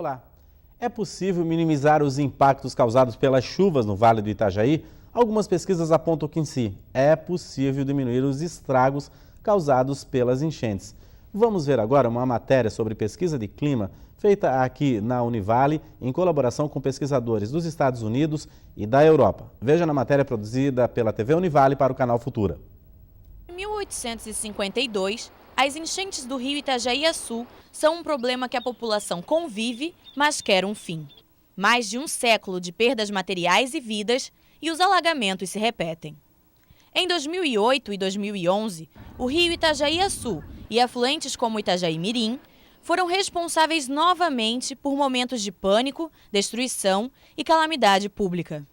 Olá, é possível minimizar os impactos causados pelas chuvas no Vale do Itajaí? Algumas pesquisas apontam que sim, é possível diminuir os estragos causados pelas enchentes. Vamos ver agora uma matéria sobre pesquisa de clima feita aqui na Univale em colaboração com pesquisadores dos Estados Unidos e da Europa. Veja na matéria produzida pela TV Univale para o canal Futura. Em 1852, as enchentes do rio Itajaí-Açu são um problema que a população convive, mas quer um fim. Mais de um século de perdas materiais e vidas e os alagamentos se repetem. Em 2008 e 2011, o rio Itajaí-Açu e afluentes como Itajaí-Mirim foram responsáveis novamente por momentos de pânico, destruição e calamidade pública.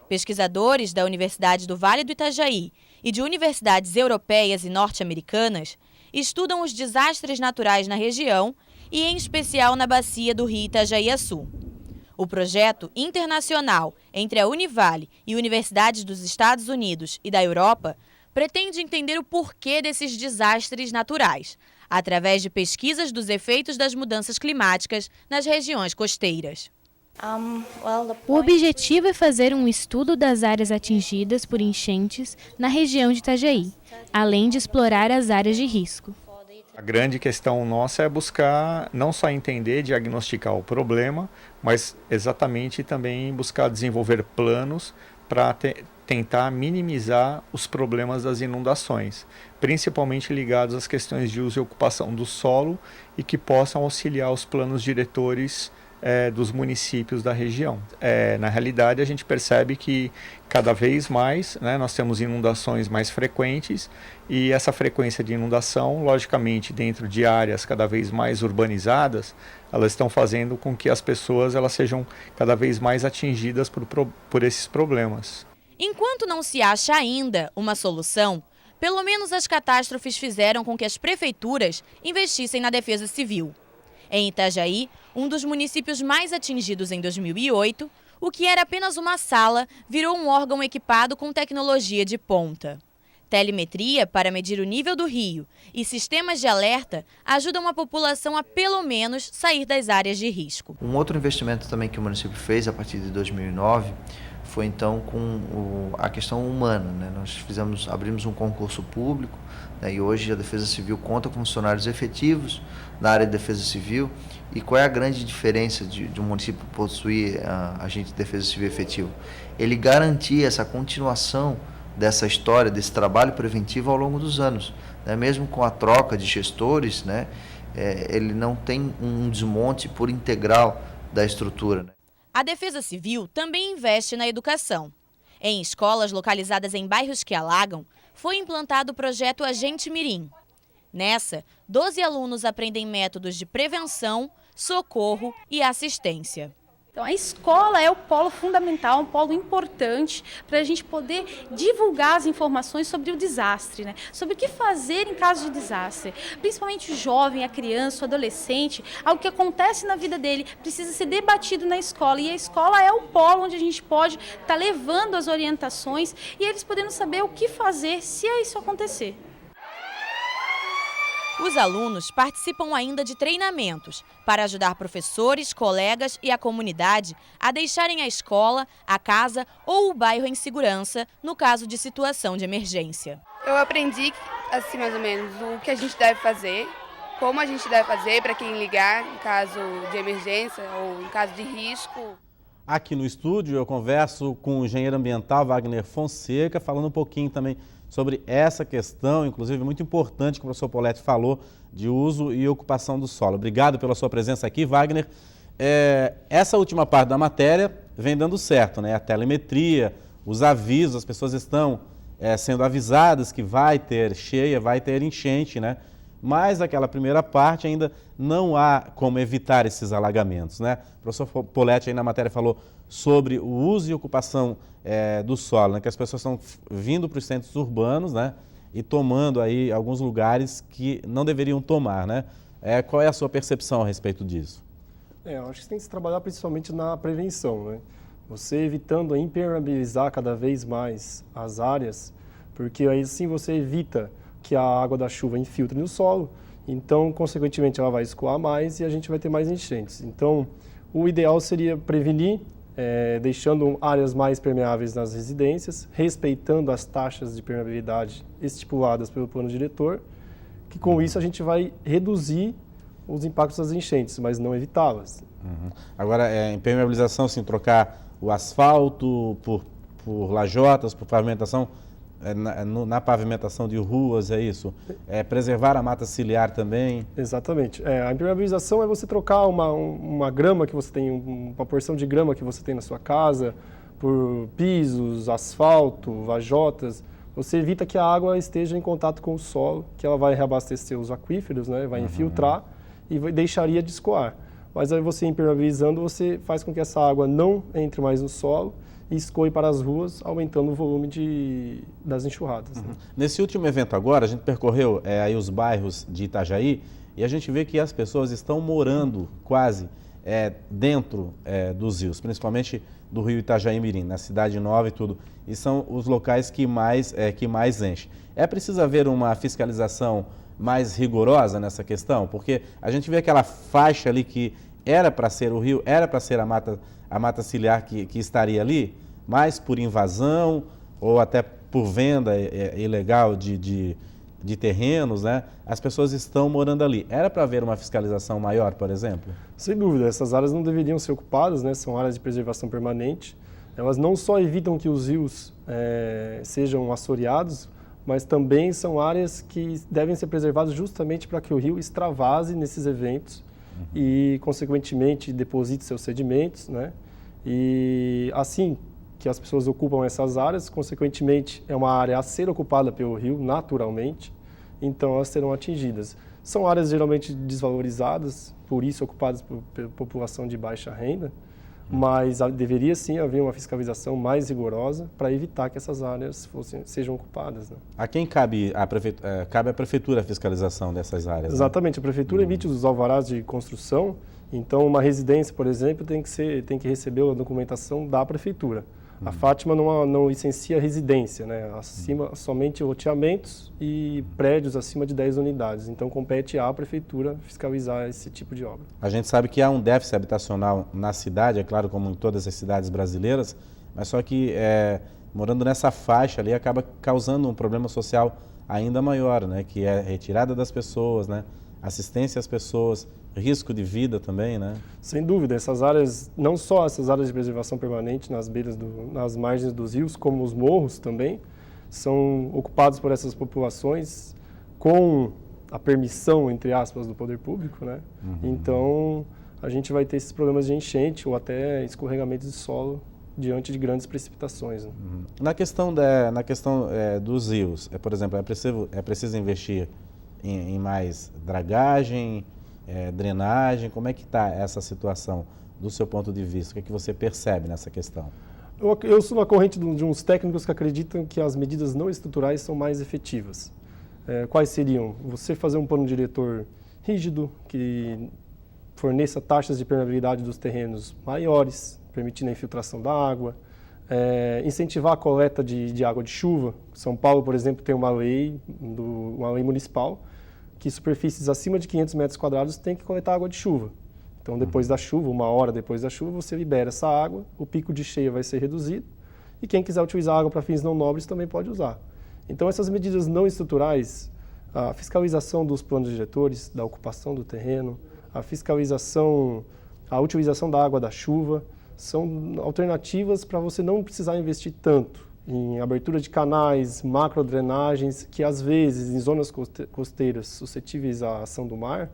Pesquisadores da Universidade do Vale do Itajaí e de universidades europeias e norte-americanas estudam os desastres naturais na região e, em especial, na bacia do rio Itajaí-Açu. O projeto internacional entre a Univale e universidades dos Estados Unidos e da Europa pretende entender o porquê desses desastres naturais, através de pesquisas dos efeitos das mudanças climáticas nas regiões costeiras. O objetivo é fazer um estudo das áreas atingidas por enchentes na região de Itajaí, além de explorar as áreas de risco. A grande questão nossa é buscar não só entender, diagnosticar o problema, mas exatamente também buscar desenvolver planos para tentar minimizar os problemas das inundações, principalmente ligados às questões de uso e ocupação do solo e que possam auxiliar os planos diretores dos municípios da região. Na realidade, a gente percebe que cada vez mais nós temos inundações mais frequentes e essa frequência de inundação, logicamente, dentro de áreas cada vez mais urbanizadas, elas estão fazendo com que as pessoas elas sejam cada vez mais atingidas por esses problemas. Enquanto não se acha ainda uma solução, pelo menos as catástrofes fizeram com que as prefeituras investissem na defesa civil. Em Itajaí, um dos municípios mais atingidos em 2008, o que era apenas uma sala virou um órgão equipado com tecnologia de ponta. Telemetria para medir o nível do rio e sistemas de alerta ajudam a população a, pelo menos, sair das áreas de risco. Um outro investimento também que o município fez a partir de 2009 foi então com a questão humana. Nós abrimos um concurso público, e hoje a Defesa Civil conta com funcionários efetivos na área de Defesa Civil. E qual é a grande diferença de um município possuir agente de Defesa Civil efetivo? Ele garantir essa continuação dessa história, desse trabalho preventivo ao longo dos anos. Mesmo com a troca de gestores, ele não tem um desmonte por integral da estrutura. A Defesa Civil também investe na educação. Em escolas localizadas em bairros que alagam, foi implantado o projeto Agente Mirim. Nessa, 12 alunos aprendem métodos de prevenção, socorro e assistência. Então, a escola é o polo fundamental, um polo importante para a gente poder divulgar as informações sobre o desastre, sobre o que fazer em caso de desastre. Principalmente o jovem, a criança, o adolescente, algo que acontece na vida dele precisa ser debatido na escola. E a escola é o polo onde a gente pode estar levando as orientações e eles podendo saber o que fazer se isso acontecer. Os alunos participam ainda de treinamentos para ajudar professores, colegas e a comunidade a deixarem a escola, a casa ou o bairro em segurança no caso de situação de emergência. Eu aprendi, assim, mais ou menos, o que a gente deve fazer, como a gente deve fazer para quem ligar em caso de emergência ou em caso de risco. Aqui no estúdio eu converso com o engenheiro ambiental Wagner Fonseca, falando um pouquinho também sobre essa questão, inclusive muito importante que o professor Poletti falou, de uso e ocupação do solo. Obrigado pela sua presença aqui, Wagner. Essa última parte da matéria vem dando certo, a telemetria, os avisos, as pessoas estão sendo avisadas que vai ter cheia, vai ter enchente, Mas aquela primeira parte ainda não há como evitar esses alagamentos, O professor Poletti aí na matéria falou sobre o uso e ocupação do solo, que as pessoas estão vindo para os centros urbanos, e tomando aí alguns lugares que não deveriam tomar, qual é a sua percepção a respeito disso? Eu acho que tem que se trabalhar principalmente na prevenção, Você evitando impermeabilizar cada vez mais as áreas, porque aí sim você evita que a água da chuva infiltre no solo, então, consequentemente, ela vai escoar mais e a gente vai ter mais enchentes. Então, O ideal seria prevenir, deixando áreas mais permeáveis nas residências, respeitando as taxas de permeabilidade estipuladas pelo plano diretor, que com isso a gente vai reduzir os impactos das enchentes, mas não evitá-las. Agora, impermeabilização, assim, trocar o asfalto por lajotas, por pavimentação, na pavimentação de ruas, é isso? Preservar a mata ciliar também? Exatamente. A impermeabilização é você trocar uma grama que você tem, uma porção de grama que você tem na sua casa, por pisos, asfalto, lajotas. Você evita que a água esteja em contato com o solo, que ela vai reabastecer os aquíferos, né? Vai infiltrar e deixaria de escoar. Mas aí você impermeabilizando, você faz com que essa água não entre mais no solo e escoe para as ruas, aumentando o volume das enxurradas. Né? Nesse último evento agora, a gente percorreu aí os bairros de Itajaí e a gente vê que as pessoas estão morando quase dentro dos rios, principalmente do rio Itajaí-Mirim, na Cidade Nova e tudo. E são os locais que mais enchem. É preciso haver uma fiscalização mais rigorosa nessa questão? Porque a gente vê aquela faixa ali que era para ser o rio, era para ser a mata ciliar que estaria ali, mas por invasão ou até por venda ilegal de terrenos, né? As pessoas estão morando ali. Era para haver uma fiscalização maior, por exemplo? Sem dúvida, essas áreas não deveriam ser ocupadas, né? São áreas de preservação permanente. Elas não só evitam que os rios sejam assoreados, mas também são áreas que devem ser preservadas justamente para que o rio extravase nesses eventos e, consequentemente, deposite seus sedimentos, né? E assim que as pessoas ocupam essas áreas, consequentemente, é uma área a ser ocupada pelo rio naturalmente, então elas serão atingidas. São áreas geralmente desvalorizadas, por isso ocupadas por população de baixa renda, mas deveria sim haver uma fiscalização mais rigorosa para evitar que essas áreas sejam ocupadas. Né? A quem cabe a prefeitura a fiscalização dessas áreas? Exatamente, né? A prefeitura emite os alvarás de construção, então uma residência, por exemplo, tem que receber a documentação da prefeitura. A Fátima não licencia residência, né? Somente loteamentos e prédios acima de 10 unidades. Então, compete à prefeitura fiscalizar esse tipo de obra. A gente sabe que há um déficit habitacional na cidade, é claro, como em todas as cidades brasileiras, mas só que morando nessa faixa ali acaba causando um problema social ainda maior, né? Que é retirada das pessoas, né? Assistência às pessoas, risco de vida também, né? Sem dúvida, essas áreas, não só essas áreas de preservação permanente nas margens dos rios, como os morros também, são ocupados por essas populações com a permissão, entre aspas, do poder público, né? Então, a gente vai ter esses problemas de enchente ou até escorregamentos de solo diante de grandes precipitações. Né? Na questão dos rios, por exemplo, é preciso investir em mais dragagem, drenagem? Como é que está essa situação do seu ponto de vista? O que é que você percebe nessa questão? Eu sou na corrente de uns técnicos que acreditam que as medidas não estruturais são mais efetivas. Quais seriam? Você fazer um plano diretor rígido, que forneça taxas de permeabilidade dos terrenos maiores, permitindo a infiltração da água, incentivar a coleta de água de chuva. São Paulo, por exemplo, tem uma lei municipal que superfícies acima de 500 metros quadrados tem que coletar água de chuva. Então, depois da chuva, 1 hora depois da chuva, você libera essa água, o pico de cheia vai ser reduzido e quem quiser utilizar água para fins não nobres também pode usar. Então, essas medidas não estruturais, a fiscalização dos planos diretores, da ocupação do terreno, a utilização da água da chuva, são alternativas para você não precisar investir tanto em abertura de canais, macrodrenagens, que às vezes em zonas costeiras suscetíveis à ação do mar,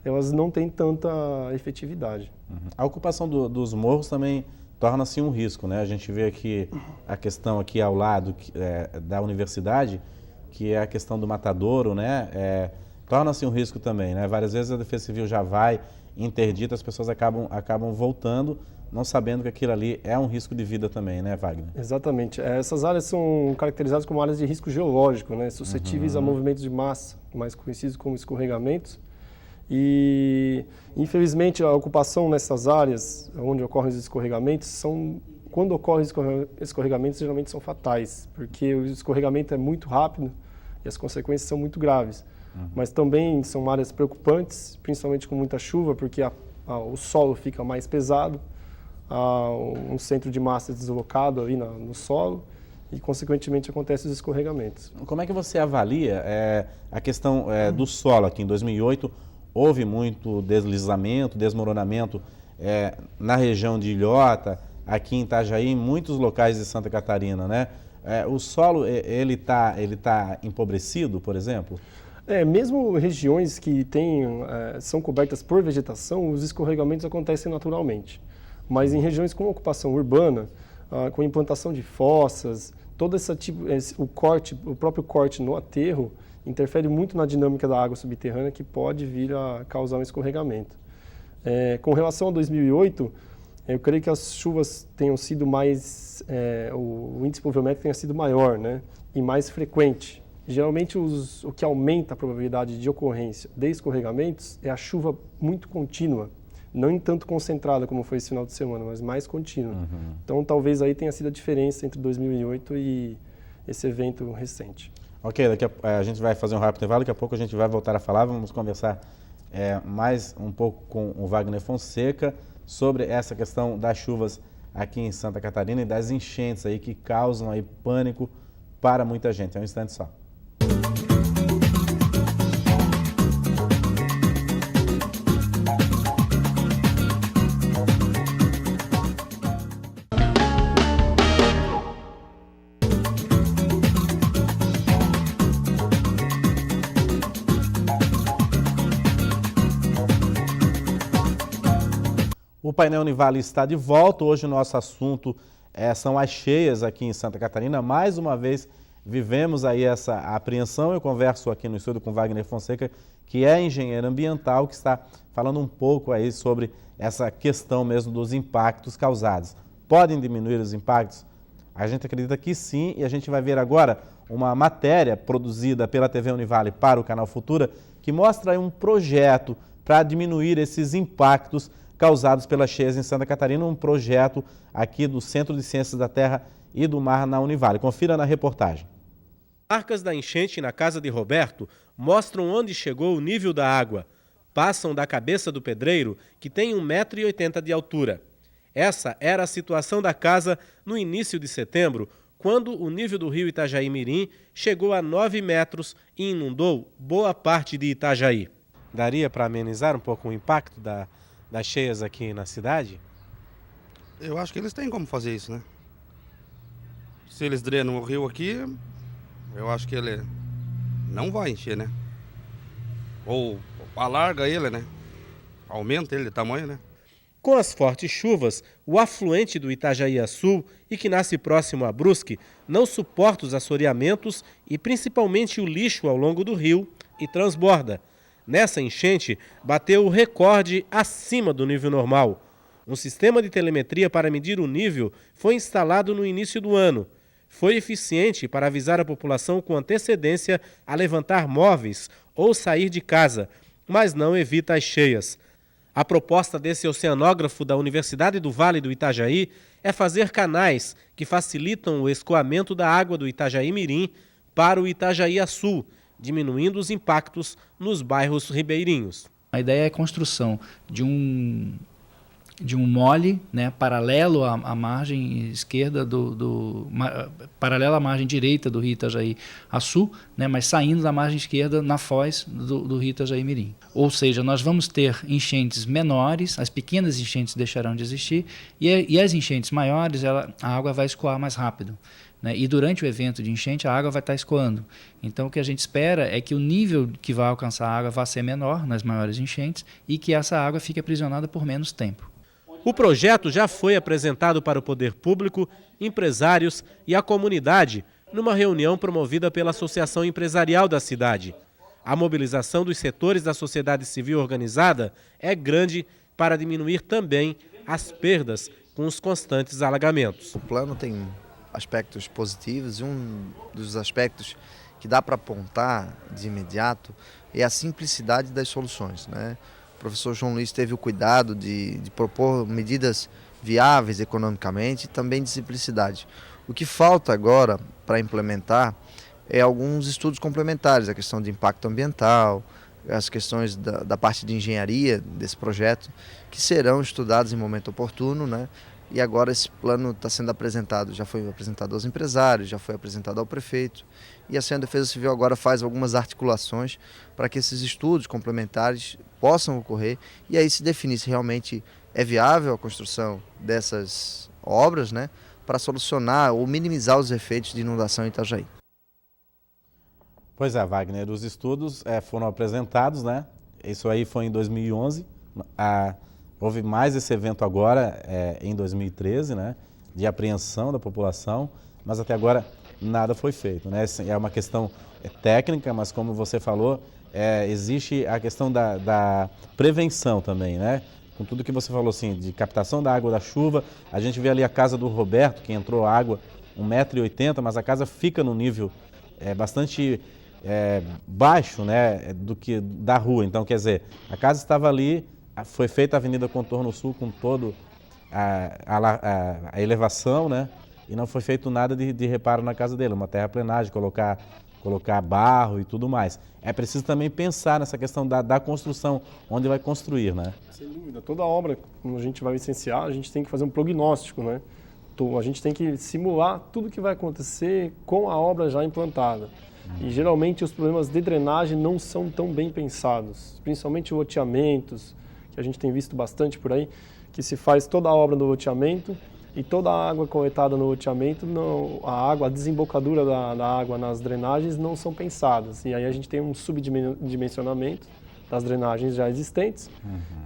elas não têm tanta efetividade. A ocupação dos morros também torna-se um risco, né? A gente vê aqui a questão aqui ao lado da universidade, que é a questão do matadouro, né? Torna-se um risco também, né? Várias vezes a Defesa Civil já vai interdita, as pessoas acabam voltando, não sabendo que aquilo ali é um risco de vida também, né, Wagner? Exatamente. Essas áreas são caracterizadas como áreas de risco geológico, né, suscetíveis a movimentos de massa, mais conhecidos como escorregamentos. E, infelizmente, a ocupação nessas áreas onde ocorrem os escorregamentos quando ocorrem escorregamentos, geralmente são fatais, porque o escorregamento é muito rápido e as consequências são muito graves. Mas também são áreas preocupantes, principalmente com muita chuva, porque o solo fica mais pesado, um centro de massa deslocado ali no solo e, consequentemente, acontecem os escorregamentos. Como é que você avalia a questão do solo aqui? Em 2008, houve muito deslizamento, desmoronamento na região de Ilhota, aqui em Itajaí, em muitos locais de Santa Catarina, né? O solo, ele tá empobrecido, por exemplo? Mesmo regiões que são cobertas por vegetação, os escorregamentos acontecem naturalmente. Mas em regiões com ocupação urbana, com implantação de fossas, todo esse tipo, o próprio corte no aterro interfere muito na dinâmica da água subterrânea, que pode vir a causar um escorregamento. Com relação a 2008, eu creio que as chuvas tenham sido mais, o índice pluviométrico tenha sido maior, né, e mais frequente. Geralmente o que aumenta a probabilidade de ocorrência de escorregamentos é a chuva muito contínua, não tanto concentrada como foi esse final de semana, mas mais contínua. Então talvez aí tenha sido a diferença entre 2008 e esse evento recente. Ok, a gente vai fazer um rápido intervalo, daqui a pouco a gente vai voltar a falar, vamos conversar mais um pouco com o Wagner Fonseca sobre essa questão das chuvas aqui em Santa Catarina e das enchentes aí que causam aí pânico para muita gente. É um instante só. O painel Univale está de volta. Hoje o nosso assunto são as cheias aqui em Santa Catarina. Mais uma vez vivemos aí essa apreensão. Eu converso aqui no estúdio com Wagner Fonseca, que é engenheiro ambiental, que está falando um pouco aí sobre essa questão mesmo dos impactos causados. Podem diminuir os impactos? A gente acredita que sim, e a gente vai ver agora uma matéria produzida pela TV Univale para o Canal Futura, que mostra aí um projeto para diminuir esses impactos causados pelas cheias em Santa Catarina, um projeto aqui do Centro de Ciências da Terra e do Mar na Univale. Confira na reportagem. Marcas da enchente na casa de Roberto mostram onde chegou o nível da água. Passam da cabeça do pedreiro, que tem 1,80 m de altura. Essa era a situação da casa no início de setembro, quando o nível do rio Itajaí-Mirim chegou a 9 metros e inundou boa parte de Itajaí. Daria para amenizar um pouco o impacto das cheias aqui na cidade? Eu acho que eles têm como fazer isso, né? Se eles drenam o rio aqui, eu acho que ele não vai encher, né? Ou alarga ele, né? Aumenta ele de tamanho, né? Com as fortes chuvas, o afluente do Itajaí-Açu, e que nasce próximo a Brusque, não suporta os assoreamentos e principalmente o lixo ao longo do rio e transborda. Nessa enchente, bateu o recorde acima do nível normal. Um sistema de telemetria para medir o nível foi instalado no início do ano. Foi eficiente para avisar a população com antecedência a levantar móveis ou sair de casa, mas não evita as cheias. A proposta desse oceanógrafo da Universidade do Vale do Itajaí é fazer canais que facilitam o escoamento da água do Itajaí-Mirim para o Itajaí-Açu, diminuindo os impactos nos bairros ribeirinhos. A ideia é a construção de um mole, né, paralelo à margem esquerda paralelo à margem direita do rio Itajaí-Açu, né, mas saindo da margem esquerda na foz do rio Itajaí-Mirim. Ou seja, nós vamos ter enchentes menores, as pequenas enchentes deixarão de existir, e as enchentes maiores, a água vai escoar mais rápido. Né? E durante o evento de enchente, a água vai estar escoando. Então, o que a gente espera é que o nível que vai alcançar a água vá ser menor nas maiores enchentes e que essa água fique aprisionada por menos tempo. O projeto já foi apresentado para o poder público, empresários e a comunidade numa reunião promovida pela Associação Empresarial da cidade. A mobilização dos setores da sociedade civil organizada é grande para diminuir também as perdas com os constantes alagamentos. O plano tem aspectos positivos e um dos aspectos que dá para apontar de imediato é a simplicidade das soluções, né? O professor João Luiz teve o cuidado de propor medidas viáveis economicamente e também de simplicidade. O que falta agora para implementar é alguns estudos complementares, a questão de impacto ambiental, as questões da parte de engenharia desse projeto, que serão estudadas em momento oportuno, né? E agora esse plano está sendo apresentado, já foi apresentado aos empresários, já foi apresentado ao prefeito, e assim a Defesa Civil agora faz algumas articulações para que esses estudos complementares possam ocorrer, e aí se definir se realmente é viável a construção dessas obras, né, para solucionar ou minimizar os efeitos de inundação em Itajaí. Pois é, Wagner, os estudos foram apresentados, né? Isso aí foi em 2011, houve mais esse evento agora em 2013, né? De apreensão da população, mas até agora nada foi feito, né? É uma questão técnica, mas como você falou, existe a questão da prevenção também, né? Com tudo que você falou, assim, de captação da água da chuva, a gente vê ali a casa do Roberto, que entrou água 1,80 m, mas a casa fica no nível bastante baixo, né, do que da rua. Então, quer dizer, a casa estava ali, foi feita a Avenida Contorno Sul com toda a elevação, né, e não foi feito nada de reparo na casa dele, uma terraplenagem, colocar barro e tudo mais. É preciso também pensar nessa questão da construção, onde vai construir, né? Sem dúvida. Toda obra, quando a gente vai licenciar, a gente tem que fazer um prognóstico, né? Então, a gente tem que simular tudo que vai acontecer com a obra já implantada. E geralmente os problemas de drenagem não são tão bem pensados, principalmente loteamentos, que a gente tem visto bastante por aí, que se faz toda a obra do loteamento e toda a água coletada no loteamento, a desembocadura da água nas drenagens não são pensadas. E aí a gente tem um subdimensionamento das drenagens já existentes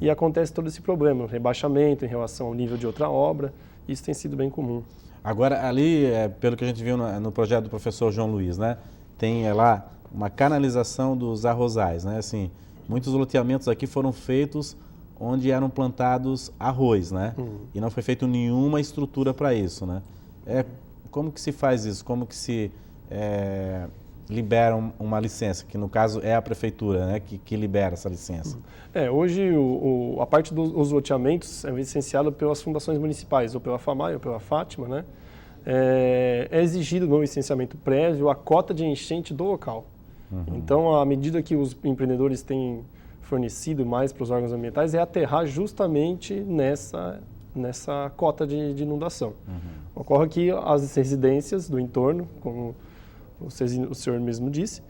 e acontece todo esse problema, rebaixamento em relação ao nível de outra obra. Isso tem sido bem comum. Agora, ali, pelo que a gente viu no projeto do professor João Luiz, né, tem lá uma canalização dos arrozais, né? Assim, muitos loteamentos aqui foram feitos onde eram plantados arroz, né? E não foi feito nenhuma estrutura para isso, né? Como que se faz isso? Como que se libera uma licença? Que no caso é a prefeitura, né, que libera essa licença. Hoje a parte dos loteamentos é licenciada pelas fundações municipais, ou pela FAMAI ou pela Fátima, né? É exigido no licenciamento prévio a cota de enchente do local. Então, à medida que os empreendedores têm fornecido mais para os órgãos ambientais, é aterrar justamente nessa cota de inundação. Ocorre que as residências do entorno, como o senhor mesmo disse,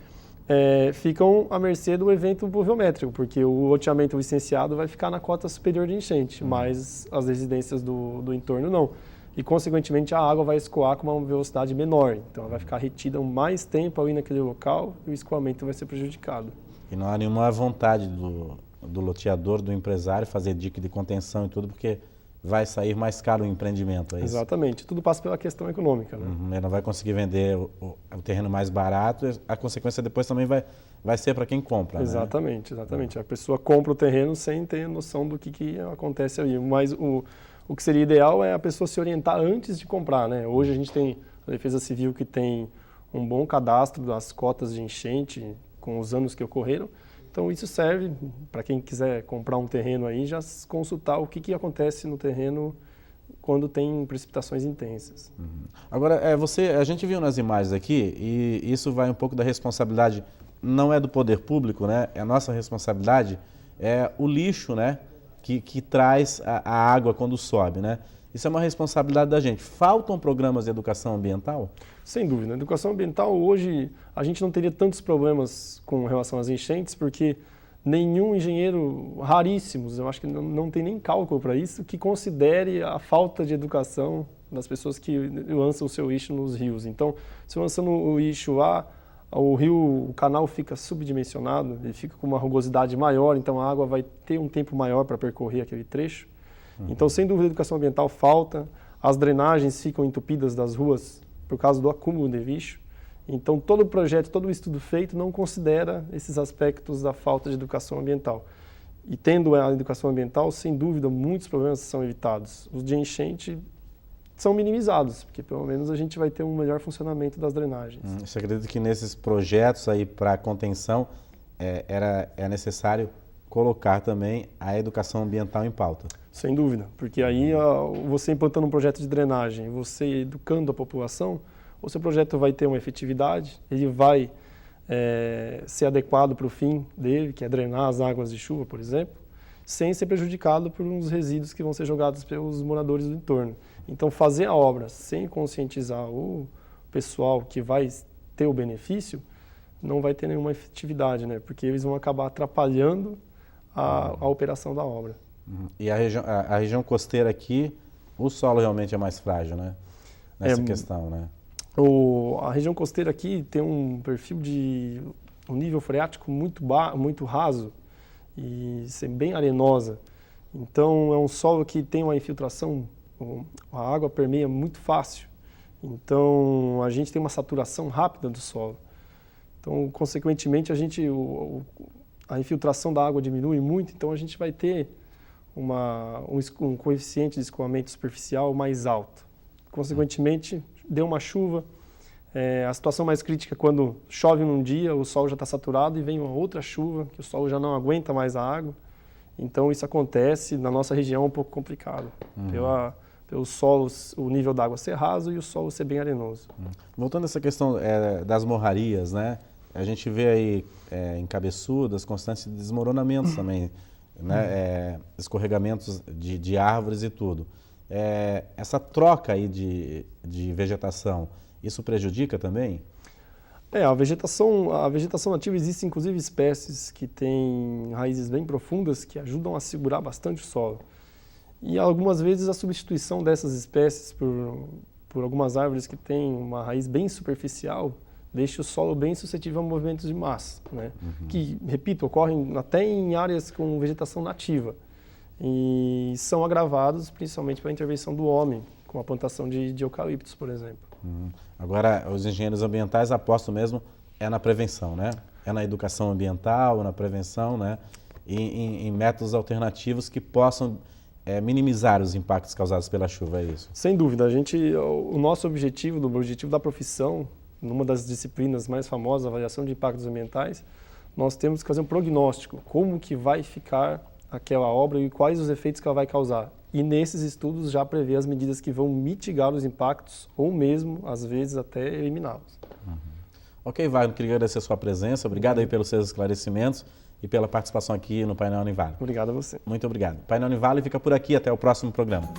ficam à mercê do evento pluviométrico, porque o loteamento licenciado vai ficar na cota superior de enchente, mas as residências do entorno não. E, consequentemente, a água vai escoar com uma velocidade menor. Então, ela vai ficar retida mais tempo ali naquele local e o escoamento vai ser prejudicado. E não há nenhuma vontade do loteador, do empresário, fazer dique de contenção e tudo, porque vai sair mais caro o empreendimento, é isso? Exatamente. Tudo passa pela questão econômica, né? Ele não vai conseguir vender o terreno mais barato, a consequência depois também vai ser para quem compra, exatamente, né? Exatamente. A pessoa compra o terreno sem ter noção do que acontece ali. Mas o que seria ideal é a pessoa se orientar antes de comprar, né? Hoje a gente tem a Defesa Civil que tem um bom cadastro das cotas de enchente com os anos que ocorreram. Então isso serve para quem quiser comprar um terreno aí, já consultar o que acontece no terreno quando tem precipitações intensas. Agora, a gente viu nas imagens aqui, e isso vai um pouco da responsabilidade, não é do poder público, né? É a nossa responsabilidade, é o lixo, né? Que traz a água quando sobe, né? Isso é uma responsabilidade da gente. Faltam programas de educação ambiental? Sem dúvida. A educação ambiental, hoje, a gente não teria tantos problemas com relação às enchentes, porque nenhum engenheiro, raríssimos, eu acho que não tem nem cálculo para isso, que considere a falta de educação das pessoas que lançam o seu lixo nos rios. Então, se lançando o lixo lá, o canal fica subdimensionado, ele fica com uma rugosidade maior, então a água vai ter um tempo maior para percorrer aquele trecho. Então, sem dúvida, a educação ambiental falta, as drenagens ficam entupidas das ruas por causa do acúmulo de lixo. Então, todo o projeto, todo o estudo feito não considera esses aspectos da falta de educação ambiental. E tendo a educação ambiental, sem dúvida, muitos problemas são evitados. Os de enchente são minimizados, porque pelo menos a gente vai ter um melhor funcionamento das drenagens. Você acredita que nesses projetos aí para contenção é necessário colocar também a educação ambiental em pauta? Sem dúvida, porque aí você implantando um projeto de drenagem, você educando a população, o seu projeto vai ter uma efetividade, ele vai ser adequado para o fim dele, que é drenar as águas de chuva, por exemplo, sem ser prejudicado por uns resíduos que vão ser jogados pelos moradores do entorno. Então, fazer a obra sem conscientizar o pessoal que vai ter o benefício, não vai ter nenhuma efetividade, né? Porque eles vão acabar atrapalhando a operação da obra. E a região costeira aqui, o solo realmente é mais frágil, né? Nessa questão, né? A região costeira aqui tem um perfil um nível freático muito raso e bem arenosa. Então, é um solo que tem uma infiltração, a água permeia muito fácil. Então, a gente tem uma saturação rápida do solo. Então, consequentemente, a infiltração da água diminui muito, então a gente vai ter um coeficiente de escoamento superficial mais alto. Consequentemente, deu uma chuva, a situação mais crítica é quando chove num dia, o solo já está saturado e vem uma outra chuva, que o solo já não aguenta mais a água. Então, isso acontece, na nossa região é um pouco complicado, pelo solo, o nível da água ser raso e o solo ser bem arenoso. Voltando a essa questão das morrarias, né? A gente vê aí em Cabeçudas constantes desmoronamentos também, né? Escorregamentos de árvores e tudo. Essa troca aí de vegetação, isso prejudica também? A vegetação nativa, existem inclusive espécies que têm raízes bem profundas que ajudam a segurar bastante o solo. E algumas vezes a substituição dessas espécies por algumas árvores que têm uma raiz bem superficial deixa o solo bem suscetível a movimentos de massa, né? Que, repito, ocorrem até em áreas com vegetação nativa e são agravados principalmente pela intervenção do homem, com a plantação de eucaliptos, por exemplo. Agora, os engenheiros ambientais apostam mesmo na prevenção, né? É na educação ambiental, na prevenção, né? Em métodos alternativos que possam minimizar os impactos causados pela chuva, é isso? Sem dúvida. O nosso objetivo, o objetivo da profissão, numa das disciplinas mais famosas, a avaliação de impactos ambientais, nós temos que fazer um prognóstico, como que vai ficar aquela obra e quais os efeitos que ela vai causar. E nesses estudos já prevê as medidas que vão mitigar os impactos ou mesmo, às vezes, até eliminá-los. Ok, Wagner, queria agradecer a sua presença, obrigado aí pelos seus esclarecimentos e pela participação aqui no Painel Univale. Obrigado a você. Muito obrigado. O Painel Univale fica por aqui, até o próximo programa.